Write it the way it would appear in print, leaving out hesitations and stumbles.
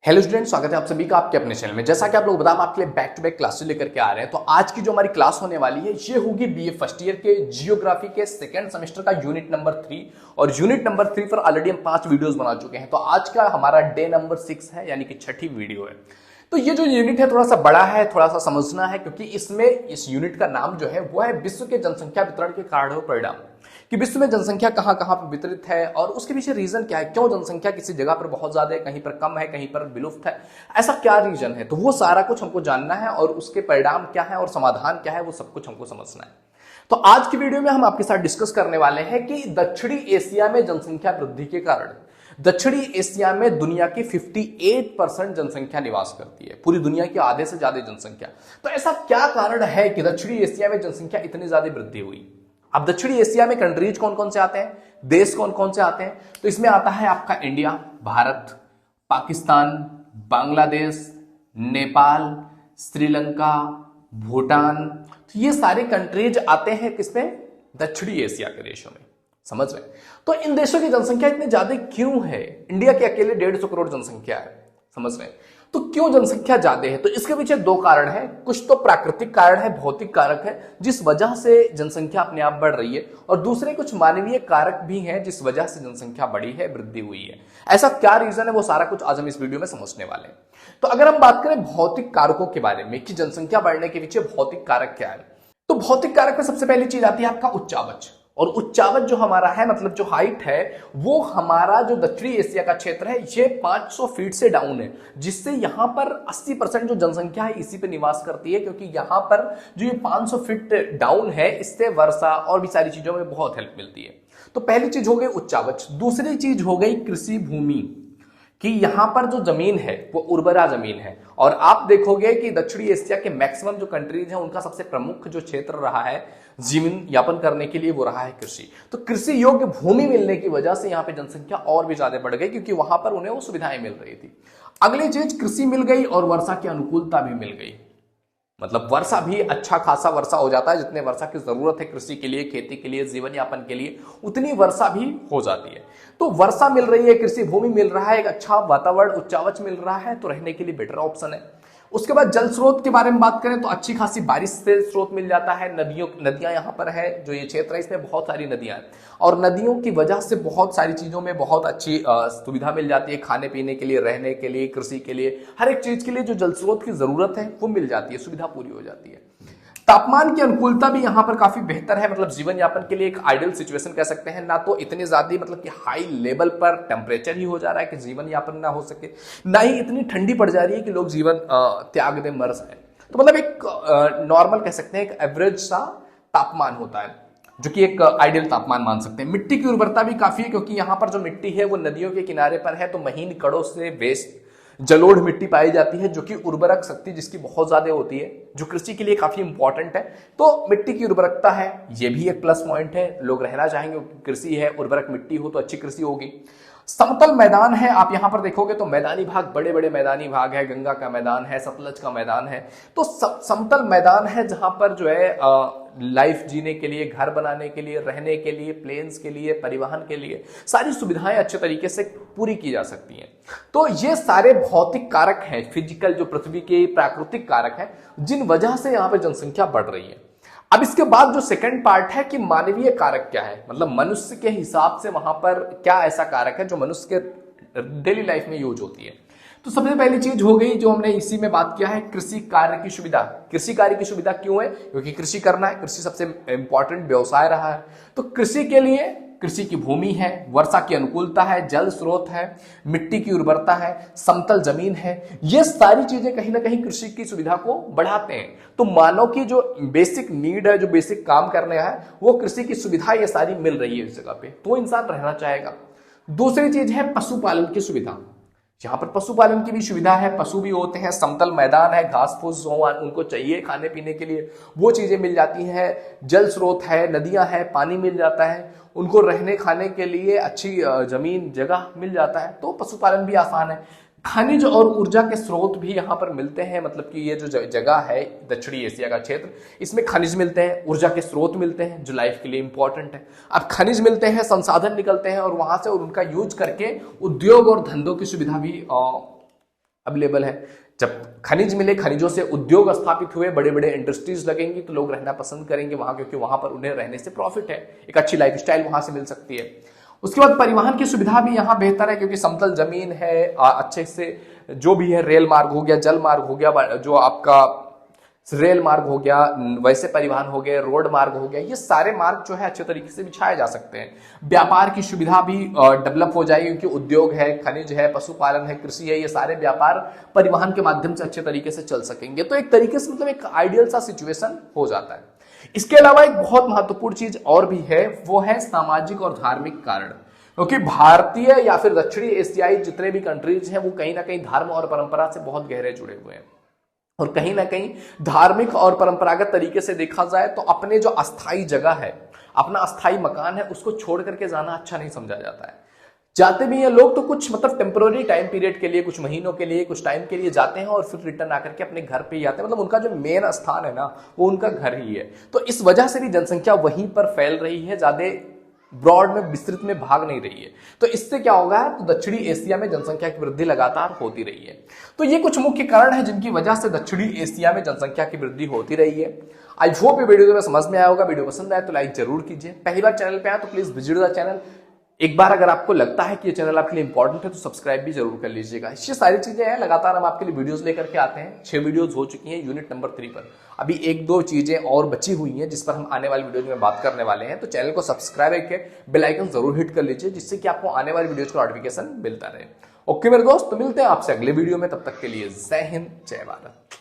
Hello student, स्वागत है आप सभी का आपके अपने चैनल में। जैसा कि आप लोग बताएं, हम आपके लिए बैक टू बैक क्लासेस लेकर के आ रहे हैं। तो आज की जो हमारी क्लास होने वाली है ये होगी बीए फर्स्ट ईयर के जियोग्राफी के सेकंड सेमेस्टर का यूनिट नंबर 3। और यूनिट नंबर 3 पर ऑलरेडी हम 5 वीडियोस बना चुके हैं। तो आज का हमारा डे नंबर 6 है, यानी कि छठी वीडियो है। तो ये जो यूनिट है थोड़ा सा बड़ा है, थोड़ा सा समझना है, क्योंकि इसमें इस यूनिट का नाम जो है वो है विश्व के जनसंख्या वितरण के कारण और परिणाम। कि विश्व में जनसंख्या कहां कहां पर वितरित है और उसके पीछे रीजन क्या है, क्यों जनसंख्या किसी जगह पर बहुत ज्यादा है, कहीं पर कम है, कहीं पर विलुप्त है, ऐसा क्या रीजन है। तो वो सारा कुछ हमको जानना है और उसके परिणाम क्या है और समाधान क्या है, वो सब कुछ हमको समझना है। तो आज की वीडियो में हम आपके साथ डिस्कस करने वाले हैं कि दक्षिणी एशिया में जनसंख्या वृद्धि के कारण, दक्षिणी एशिया में दुनिया की 58% जनसंख्या निवास करती है, पूरी दुनिया की आधे से ज्यादा जनसंख्या। तो ऐसा क्या कारण है कि दक्षिणी एशिया में जनसंख्या इतनी ज्यादा वृद्धि हुई। अब दक्षिणी एशिया में कंट्रीज कौन कौन से आते हैं, देश कौन कौन से आते हैं, तो इसमें आता है आपका इंडिया, भारत, पाकिस्तान, बांग्लादेश, नेपाल, श्रीलंका, भूटान। तो ये सारे कंट्रीज आते हैं किसमें, दक्षिणी एशिया के देशों में। समझ रहे? तो इन देशों की जनसंख्या इतनी ज्यादा क्यों है? इंडिया के अकेले 150 करोड़ जनसंख्या है। समझ रहे? तो क्यों जनसंख्या ज्यादा है? तो इसके पीछे दो कारण है। कुछ तो प्राकृतिक कारण है, भौतिक कारक है जिस वजह से जनसंख्या अपने आप बढ़ रही है, और दूसरे कुछ मानवीय कारक भी हैं जिस वजह से जनसंख्या बढ़ी है, वृद्धि हुई है। ऐसा क्या रीजन है, वो सारा कुछ आज हम इस वीडियो में समझने वाले हैं। तो अगर हम बात करें भौतिक कारकों के बारे में कि जनसंख्या बढ़ने के पीछे भौतिक कारक क्या है, तो भौतिक कारक में सबसे पहली चीज आती है आपका उच्चावच। और उच्चावच जो हमारा है, मतलब जो हाइट है, वो हमारा जो दक्षिणी एशिया का क्षेत्र है ये 500 फीट से डाउन है, जिससे यहां पर 80% जो जनसंख्या है इसी पे निवास करती है। क्योंकि यहां पर जो ये 500 फीट डाउन है, इससे वर्षा और भी सारी चीजों में बहुत हेल्प मिलती है। तो पहली चीज हो गई उच्चावच। दूसरी चीज हो गई कृषि भूमि, कि यहां पर जो जमीन है वो उर्वरा जमीन है। और आप देखोगे कि दक्षिणी एशिया के मैक्सिमम जो कंट्रीज हैं उनका सबसे प्रमुख जो क्षेत्र रहा है जीवन यापन करने के लिए, वो रहा है कृषि। तो कृषि योग्य भूमि मिलने की वजह से यहां पे जनसंख्या और भी ज्यादा बढ़ गई, क्योंकि वहां पर उन्हें वो सुविधाएं मिल रही थी। अगली चीज कृषि मिल गई और वर्षा की अनुकूलता भी मिल गई। मतलब वर्षा भी अच्छा खासा वर्षा हो जाता है, जितने वर्षा की जरूरत है कृषि के लिए, खेती के लिए, जीवन यापन के लिए, उतनी वर्षा भी हो जाती है। तो वर्षा मिल रही है, कृषि भूमि मिल रहा है, एक अच्छा वातावरण, उच्चावच मिल रहा है, तो रहने के लिए बेटर ऑप्शन है। उसके बाद जल स्रोत के बारे में बात करें तो अच्छी खासी बारिश से स्रोत मिल जाता है। नदियां यहाँ पर है, जो ये क्षेत्र है इसमें बहुत सारी नदियां हैं, और नदियों की वजह से बहुत सारी चीजों में बहुत अच्छी सुविधा मिल जाती है, खाने पीने के लिए, रहने के लिए, कृषि के लिए, हर एक चीज के लिए जो जल स्रोत की जरूरत है वो मिल जाती है, सुविधा पूरी हो जाती है। तापमान की अनुकूलता भी यहाँ पर काफी बेहतर है, मतलब जीवन यापन के लिए एक आइडियल सिचुएशन कह सकते हैं। ना तो इतनी ज्यादा मतलब कि हाई लेवल पर टेम्परेचर ही हो जा रहा है कि जीवन यापन ना हो सके, ना ही इतनी ठंडी पड़ जा रही है कि लोग जीवन त्याग दे, मर जाए। तो मतलब एक नॉर्मल कह सकते हैं, एक एवरेज सा तापमान होता है, जो कि एक आइडियल तापमान मान सकते हैं। मिट्टी की उर्वरता भी काफी है, क्योंकि यहाँ पर जो मिट्टी है वो नदियों के किनारे पर है, तो महीन कड़ों से वेस्ट जलोढ़ मिट्टी पाई जाती है, जो कि उर्वरक शक्ति जिसकी बहुत ज्यादा होती है, जो कृषि के लिए काफी इंपॉर्टेंट है। तो मिट्टी की उर्वरकता है, ये भी एक प्लस पॉइंट है। लोग रहना चाहेंगे, कृषि है, उर्वरक मिट्टी हो तो अच्छी कृषि होगी। समतल मैदान है, आप यहां पर देखोगे तो मैदानी भाग, बड़े बड़े मैदानी भाग है, गंगा का मैदान है, सतलज का मैदान है। तो समतल मैदान है जहां पर जो है लाइफ जीने के लिए, घर बनाने के लिए, रहने के लिए, प्लेन्स के लिए, परिवहन के लिए सारी सुविधाएं अच्छे तरीके से पूरी की जा सकती हैं। तो ये सारे भौतिक कारक हैं, फिजिकल जो पृथ्वी के प्राकृतिक कारक हैं, जिन वजह से यहां पर जनसंख्या बढ़ रही है। अब इसके बाद जो सेकंड पार्ट है कि मानवीय कारक क्या है, मतलब मनुष्य के हिसाब से वहां पर क्या ऐसा कारक है जो मनुष्य के डेली लाइफ में यूज होती है। तो सबसे पहली चीज हो गई जो हमने इसी में बात किया है, कृषि कार्य की सुविधा। कृषि कार्य की सुविधा क्यों है? क्योंकि कृषि करना है, कृषि सबसे इंपॉर्टेंट व्यवसाय रहा है। तो कृषि के लिए कृषि की भूमि है, वर्षा की अनुकूलता है, जल स्रोत है, मिट्टी की उर्वरता है, समतल जमीन है, ये सारी चीजें कहीं ना कहीं कृषि की सुविधा को बढ़ाते हैं। तो मानव की जो बेसिक नीड है, जो बेसिक काम करने है, वो कृषि की सुविधा ये सारी मिल रही है इस जगह पे, तो इंसान रहना चाहेगा। दूसरी चीज है पशुपालन की सुविधा। यहाँ पर पशुपालन की भी सुविधा है, पशु भी होते हैं, समतल मैदान है, घास फूस उनको चाहिए खाने पीने के लिए, वो चीजें मिल जाती हैं। जल स्रोत है, नदियां हैं, पानी मिल जाता है, उनको रहने खाने के लिए अच्छी जमीन जगह मिल जाता है, तो पशुपालन भी आसान है। खनिज और ऊर्जा के स्रोत भी यहाँ पर मिलते हैं, मतलब कि ये जो जगह है दक्षिणी एशिया का क्षेत्र, इसमें खनिज मिलते हैं, ऊर्जा के स्रोत मिलते हैं जो लाइफ के लिए इंपॉर्टेंट है। अब खनिज मिलते हैं, संसाधन निकलते हैं, और वहां से उनका यूज करके उद्योग और धंधों की सुविधा भी अवेलेबल है। जब खनिज मिले, खनिजों से उद्योग स्थापित हुए, बड़े बड़े इंडस्ट्रीज लगेंगी तो लोग रहना पसंद करेंगे वहां, क्योंकि वहां पर उन्हें रहने से प्रॉफिट है, एक अच्छी लाइफस्टाइल वहां से मिल सकती है। उसके बाद परिवहन की सुविधा भी यहाँ बेहतर है, क्योंकि समतल जमीन है, अच्छे से जो भी है रेल मार्ग हो गया, जल मार्ग हो गया, जो आपका रेल मार्ग हो गया, वैसे परिवहन हो गए, रोड मार्ग हो गया, ये सारे मार्ग जो है अच्छे तरीके से बिछाए जा सकते हैं। व्यापार की सुविधा भी डेवलप हो जाएगी, क्योंकि उद्योग है, खनिज है, पशुपालन है, कृषि है, ये सारे व्यापार परिवहन के माध्यम से अच्छे तरीके से चल सकेंगे। तो एक तरीके से मतलब एक आइडियल सा सिचुएशन हो जाता है। इसके अलावा एक बहुत महत्वपूर्ण चीज और भी है, वो है सामाजिक और धार्मिक कारण, क्योंकि भारतीय या फिर दक्षिणी एशियाई जितने भी कंट्रीज हैं वो कहीं ना कहीं धर्म और परंपरा से बहुत गहरे जुड़े हुए हैं, और कहीं ना कहीं धार्मिक और परंपरागत तरीके से देखा जाए तो अपने जो अस्थाई जगह है, अपना अस्थाई मकान है, उसको छोड़ करके जाना अच्छा नहीं समझा जाता है। जाते भी हैं लोग तो कुछ मतलब टेम्पोररी टाइम पीरियड के लिए, कुछ महीनों के लिए, कुछ टाइम के लिए जाते हैं और फिर रिटर्न आकर के अपने घर पे ही आते हैं, मतलब उनका जो मेन स्थान है ना वो उनका घर ही है। तो इस वजह से भी जनसंख्या वहीं पर फैल रही है, ज्यादा ब्रॉड में, विस्तृत में भाग नहीं रही है। तो इससे क्या होगा, तो दक्षिणी एशिया में जनसंख्या की वृद्धि लगातार होती रही है। तो ये कुछ मुख्य कारण है जिनकी वजह से दक्षिणी एशिया में जनसंख्या की वृद्धि होती रही है। आई होप ये वीडियो समझ में आया होगा। वीडियो पसंद आए तो लाइक जरूर कीजिए। पहली बार चैनल पे आए तो प्लीज विजिट द चैनल। एक बार अगर आपको लगता है कि ये चैनल आपके लिए इंपॉर्टेंट है तो सब्सक्राइब भी जरूर कर लीजिएगा। ये सारी चीजें हैं, लगातार हम आपके लिए वीडियोस लेकर के आते हैं। 6 वीडियोस हो चुकी हैं यूनिट नंबर 3 पर, अभी 1-2 चीजें और बची हुई हैं जिस पर हम आने वाली वीडियोज में बात करने वाले हैं। तो चैनल को सब्सक्राइब करके बेल आइकन जरूर हिट कर लीजिए, जिससे कि आपको आने वाली वीडियोज का नोटिफिकेशन मिलता रहे। ओके मेरे दोस्त, तो मिलते हैं आपसे अगले वीडियो में, तब तक के लिए जय हिंद, जय भारत।